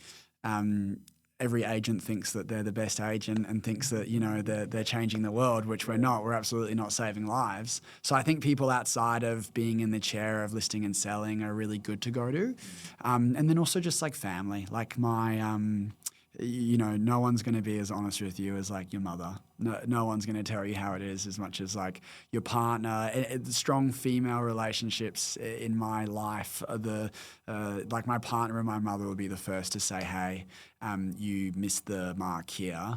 every agent thinks that they're the best agent and thinks that, you know, they're changing the world, which we're not. We're absolutely not saving lives. So I think people outside of being in the chair of listing and selling are really good to go to. And then also just like family, like my, you know, no one's going to be as honest with you as like your mother. No one's going to tell you how it is as much as like your partner. Strong female relationships in my life are like my partner and my mother would be the first to say, hey, you missed the mark here.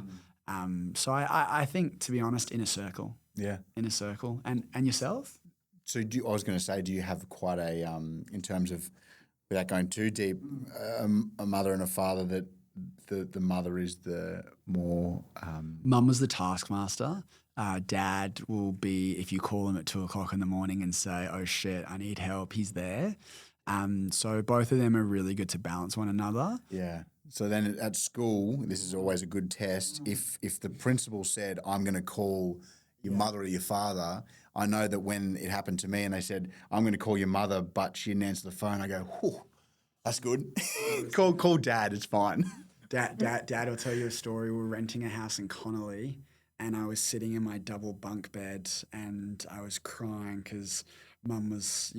So I think, to be honest, inner circle. Yeah. Inner circle. And yourself? So I was going to say, do you have quite a, in terms of, without going too deep, a mother and a father that the mother is the more... Mum was the taskmaster. Dad will be, if you call him at 2 o'clock in the morning and say, oh shit, I need help, he's there. So both of them are really good to balance one another. Yeah. So then at school, this is always a good test. If the principal said, I'm going to call your mother or your father, I know that when it happened to me and they said, I'm going to call your mother, but she didn't answer the phone, I go, whew, that's good. call dad, it's fine. Dad will tell you a story. We were renting a house in Connolly and I was sitting in my double bunk bed and I was crying because mum was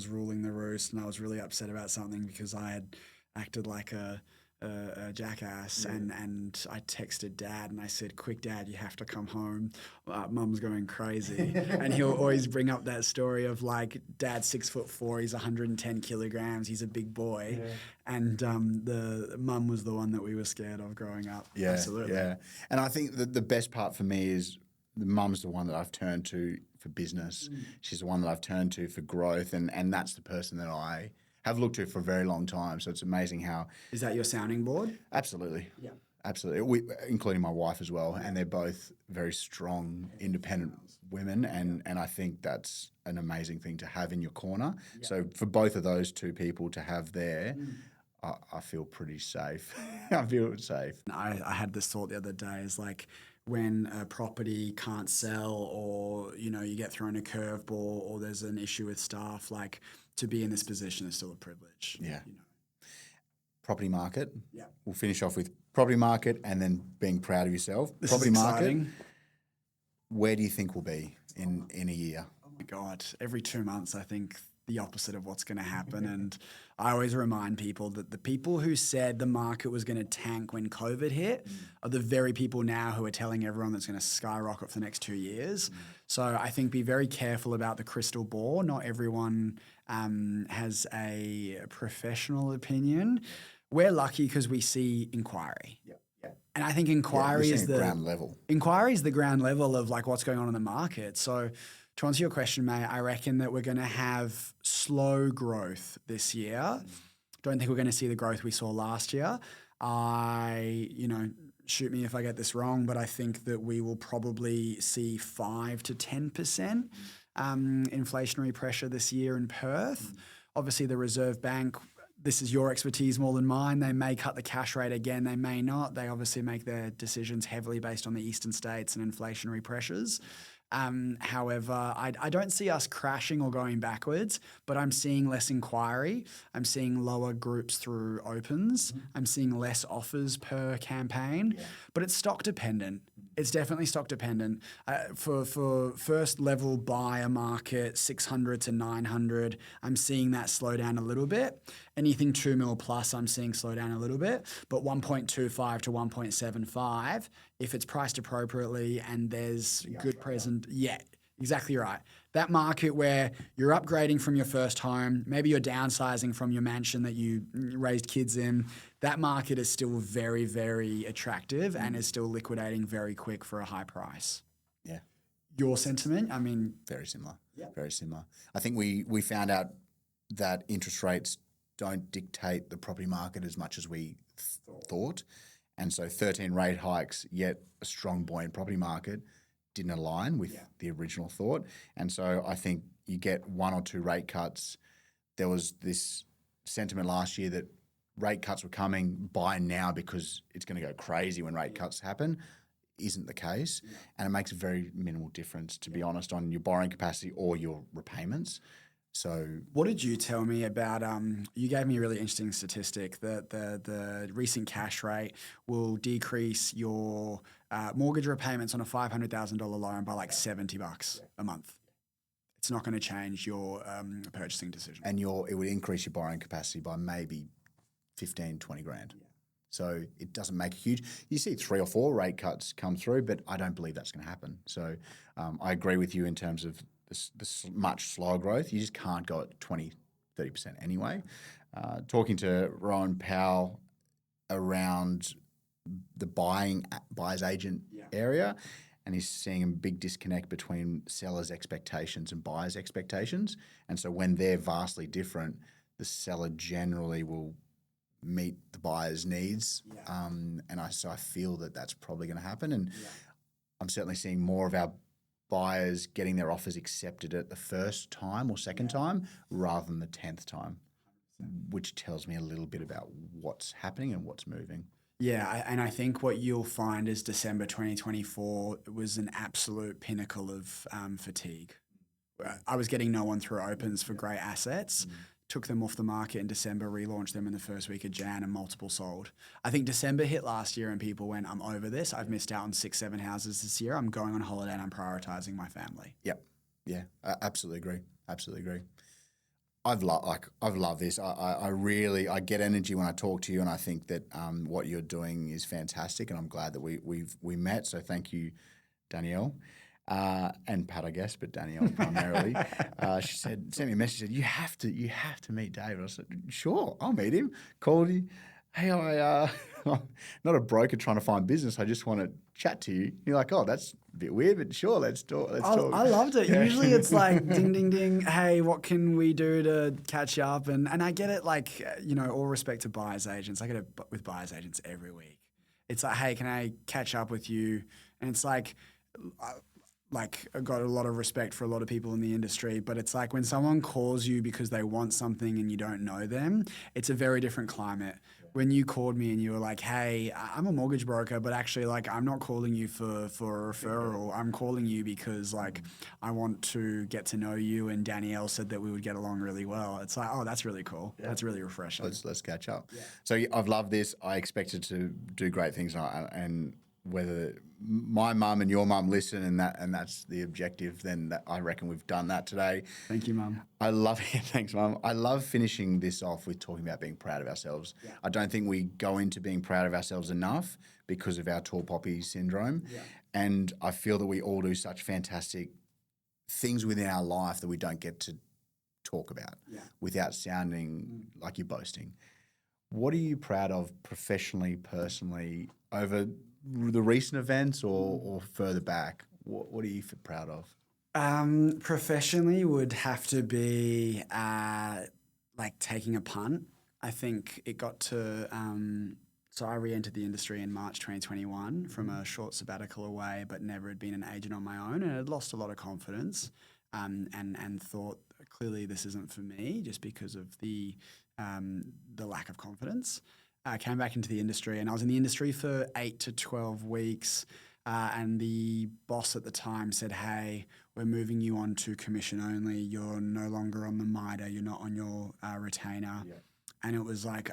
ruling the roost and I was really upset about something because I had acted like a jackass and I texted Dad and I said, quick Dad, you have to come home. Mum's going crazy. And he'll always bring up that story of like, Dad's 6'4", he's 110 kilograms, he's a big boy. Yeah. And the mum was the one that we were scared of growing up. Yeah, absolutely. Yeah. And I think that the best part for me is the mum's the one that I've turned to for business. She's the one that I've turned to for growth and that's the person that I have looked to for a very long time. So it's amazing how... Is that your sounding board? Absolutely. Yeah. Absolutely. Including my wife as well. And they're both very strong, independent women. And I think that's an amazing thing to have in your corner. Yeah. So for both of those two people to have there, I feel pretty safe. I feel safe. I had this thought the other day is like, when a property can't sell or, you know, you get thrown a curveball or there's an issue with staff, like to be in this position is still a privilege. Yeah. You know. Property market. Yeah. We'll finish off with property market and then being proud of yourself. This property is market. exciting. Where do you think we'll be in a year? Oh my God. Every 2 months, I think the opposite of what's going to happen. And I always remind people that the people who said the market was going to tank when COVID hit are the very people now who are telling everyone that's going to skyrocket for the next 2 years. So I think be very careful about the crystal ball. Not everyone has a professional opinion. We're lucky because we see inquiry. Yeah. And I think inquiry is the ground level. Inquiry is the ground level of like what's going on in the market. So to answer your question, mate, I reckon that we're going to have slow growth this year. Don't think we're going to see the growth we saw last year. Shoot me if I get this wrong, but I think that we will probably see 5 to 10% inflationary pressure this year in Perth. Obviously, the Reserve Bank, this is your expertise more than mine. They may cut the cash rate again. They may not. They obviously make their decisions heavily based on the eastern states and inflationary pressures. However, I don't see us crashing or going backwards, but I'm seeing less inquiry. I'm seeing lower groups through opens. I'm seeing less offers per campaign, but it's stock dependent. It's definitely stock dependent. For first level buyer market, 600 to 900, I'm seeing that slow down a little bit. Anything 2 mil plus, I'm seeing slow down a little bit. But 1.25 to 1.75, if it's priced appropriately and there's good present, exactly right. That market where you're upgrading from your first home, maybe you're downsizing from your mansion that you raised kids in, that market is still very, very attractive and is still liquidating very quick for a high price. Yeah. Your sentiment? I mean... Very similar. Yeah. Very similar. I think we found out that interest rates don't dictate the property market as much as we thought. And so 13 rate hikes, yet a strong buoyant property market didn't align with the original thought. And so I think you get 1 or 2 rate cuts. There was this sentiment last year that rate cuts were coming, buy now because it's going to go crazy when rate cuts happen. Isn't the case. And it makes a very minimal difference, to be honest, on your borrowing capacity or your repayments. So what did you tell me about, you gave me a really interesting statistic that the recent cash rate will decrease your mortgage repayments on a $500,000 loan by like $70 a month. It's not going to change your purchasing decision. And it would increase your borrowing capacity by maybe 15, 20 grand. Yeah. So it doesn't make a huge, you see 3 or 4 rate cuts come through, but I don't believe that's going to happen. So I agree with you in terms of this much slower growth. You just can't go at 20, 30% anyway. Talking to Rowan Powell around the buyer's agent area, and he's seeing a big disconnect between sellers' expectations and buyers' expectations. And so when they're vastly different, the seller generally will meet the buyer's needs. So I feel that that's probably going to happen. And I'm certainly seeing more of our buyers getting their offers accepted at the first time or second time rather than the 10th time, which tells me a little bit about what's happening and what's moving. Yeah, and I think what you'll find is December 2024 was an absolute pinnacle of fatigue. I was getting no one through opens for great assets. Took them off the market in December, relaunched them in the first week of Jan, and multiple sold. I think December hit last year and people went, I'm over this. I've missed out on 6-7 houses this year. I'm going on holiday and I'm prioritizing my family. Yep. Yeah, I absolutely agree. Absolutely agree. I've loved this. I really get energy when I talk to you, and I think that what you're doing is fantastic, and I'm glad that we met. So thank you, Danielle. And Pat, I guess, but Danielle primarily. She sent me a message, said, you have to meet David. I said, sure, I'll meet him. Called him. Hey, I'm not a broker trying to find business. I just want to chat to you. You're like, oh, that's a bit weird, but sure, let's talk. I loved it. Yeah. Usually it's like ding, ding, ding. Hey, what can we do to catch up? And I get it, like, all respect to buyer's agents. I get it with buyer's agents every week. It's like, hey, can I catch up with you? And it's like I've got a lot of respect for a lot of people in the industry, but it's like when someone calls you because they want something and you don't know them, it's a very different climate. When you called me and you were like, hey, I'm a mortgage broker, but actually, like, I'm not calling you for a referral. I'm calling you because, like, I want to get to know you, and Danielle said that we would get along really well. It's like, oh, that's really cool. Yeah. That's really refreshing. Let's catch up. Yeah. So I've loved this. I expected to do great things, and whether my mum and your mum listen and that's the objective, then I reckon we've done that today. Thank you, Mum. I love it. Thanks, Mum. I love finishing this off with talking about being proud of ourselves. Yeah. I don't think we go into being proud of ourselves enough because of our tall poppy syndrome. Yeah. And I feel that we all do such fantastic things within our life that we don't get to talk about without sounding like you're boasting. What are you proud of professionally, personally, over the recent events or further back? What are you proud of? Professionally would have to be like taking a punt. I think it got to so I re-entered the industry in March 2021 from a short sabbatical away, but never had been an agent on my own, and had lost a lot of confidence and thought clearly this isn't for me just because of the lack of confidence. I came back into the industry, and I was in the industry for 8 to 12 weeks. And the boss at the time said, hey, we're moving you on to commission only. You're no longer on the MITRE. You're not on your retainer. Yeah. And it was like,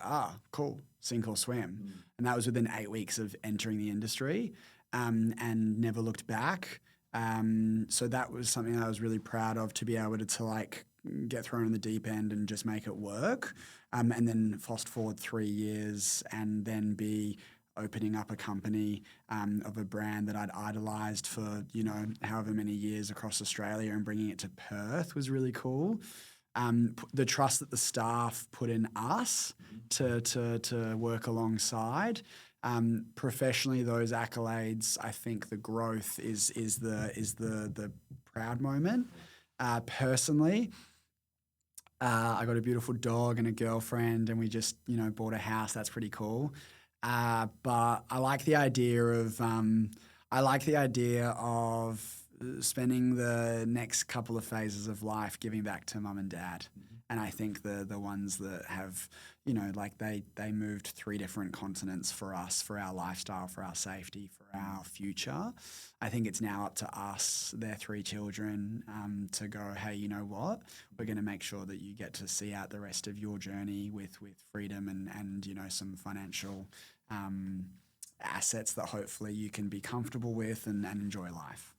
cool, sink or swim. And that was within 8 weeks of entering the industry, and never looked back. So that was something that I was really proud of, to be able to like get thrown in the deep end and just make it work. And then fast forward 3 years and then be opening up a company of a brand that I'd idolized for, however many years across Australia, and bringing it to Perth was really cool. The trust that the staff put in us to work alongside. Professionally, those accolades, I think the growth is the proud moment. Personally, I got a beautiful dog and a girlfriend, and we just, bought a house. That's pretty cool. But I like the idea of spending the next couple of phases of life giving back to mum and dad. And I think the ones that have, they moved 3 different continents for us, for our lifestyle, for our safety, for our future. I think it's now up to us, their 3 children, to go, hey, you know what? We're going to make sure that you get to see out the rest of your journey with freedom and some financial assets that hopefully you can be comfortable with and enjoy life.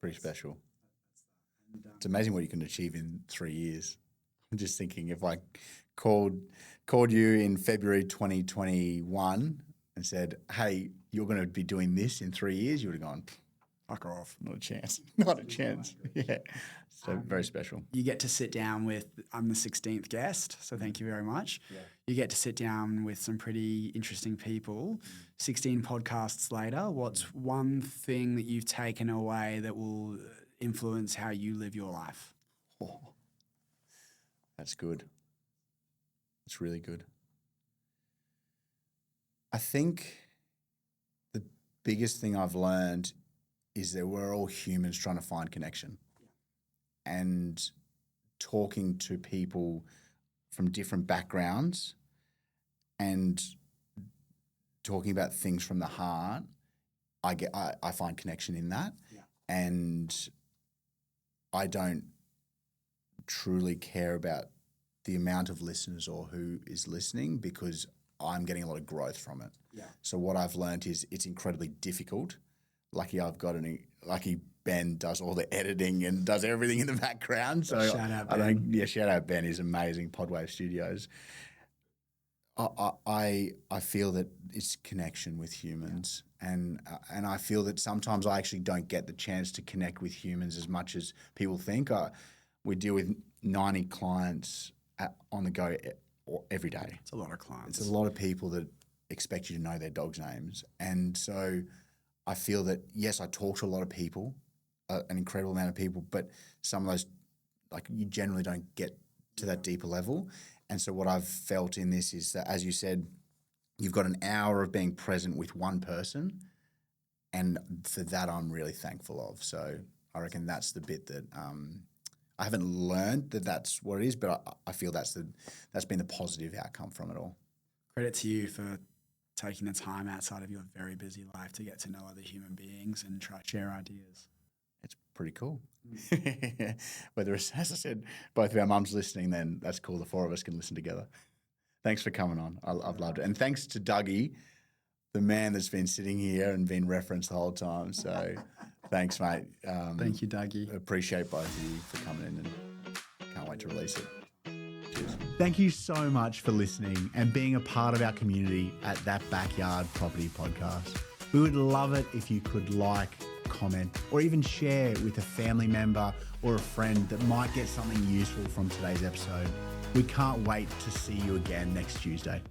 Pretty special. It's amazing what you can achieve in 3 years. I'm just thinking, if I called you in February 2021 and said, hey, you're going to be doing this in 3 years, you would have gone, fuck off. Not a chance. Not a chance. Yeah. So very special. You get to sit down with, I'm the 16th guest, so thank you very much. Yeah. You get to sit down with some pretty interesting people. 16 podcasts later, what's one thing that you've taken away that will influence how you live your life? Oh, that's good. It's really good. I think the biggest thing I've learned is that we're all humans trying to find connection. And talking to people from different backgrounds and talking about things from the heart, I find connection in that. Yeah. And I don't truly care about the amount of listeners or who is listening, because I'm getting a lot of growth from it. Yeah. So what I've learned is it's incredibly difficult. Lucky Ben does all the editing and does everything in the background. So shout out Ben. Shout out Ben. He's amazing. Podwave Studios. I feel that it's connection with humans, and I feel that sometimes I actually don't get the chance to connect with humans as much as people think. We deal with 90 clients on the go every day. It's a lot of clients. It's a lot of people that expect you to know their dogs' names, and so I feel that, yes, I talk to a lot of people, an incredible amount of people, but some of those, you generally don't get to that deeper level. And so what I've felt in this is that, as you said, you've got an hour of being present with one person, and for that I'm really thankful of. So I reckon that's the bit that I haven't learned that that's what it is, but I feel that's been the positive outcome from it all. Credit to you for taking the time outside of your very busy life to get to know other human beings and try to share ideas. It's pretty cool. Whether it's, as I said, both of our mums listening, then that's cool. The 4 of us can listen together. Thanks for coming on. I've loved it. And thanks to Dougie, the man that's been sitting here and been referenced the whole time. So thanks, mate. Thank you, Dougie. Appreciate both of you for coming in, and can't wait to release it. Cheers. Thank you so much for listening and being a part of our community at That Backyard Property Podcast. We would love it if you could like, comment, or even share with a family member or a friend that might get something useful from today's episode. We can't wait to see you again next Tuesday.